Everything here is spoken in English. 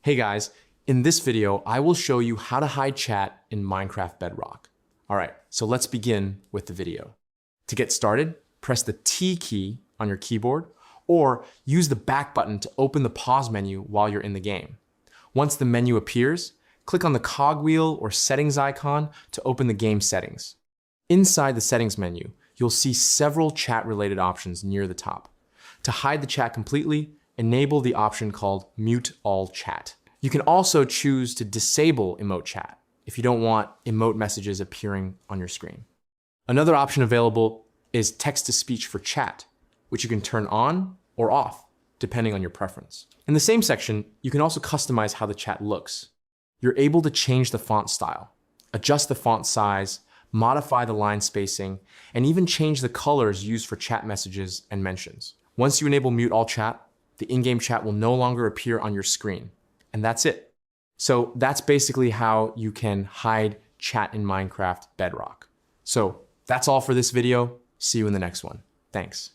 Hey guys, in this video, I will show you how to hide chat in Minecraft Bedrock. All right, so let's begin with the video. To get started, press the T key on your keyboard or use the back button to open the pause menu while you're in the game. Once the menu appears, click on the cogwheel or settings icon to open the game settings. Inside the settings menu, you'll see several chat-related options near the top. To hide the chat completely, enable the option called Mute All Chat. You can also choose to disable emote chat if you don't want emote messages appearing on your screen. Another option available is text-to-speech for chat, which you can turn on or off, depending on your preference. In the same section, you can also customize how the chat looks. You're able to change the font style, adjust the font size, modify the line spacing, and even change the colors used for chat messages and mentions. Once you enable Mute All Chat, the in-game chat will no longer appear on your screen. And that's it. So that's basically how you can hide chat in Minecraft Bedrock. So that's all for this video. See you in the next one. Thanks.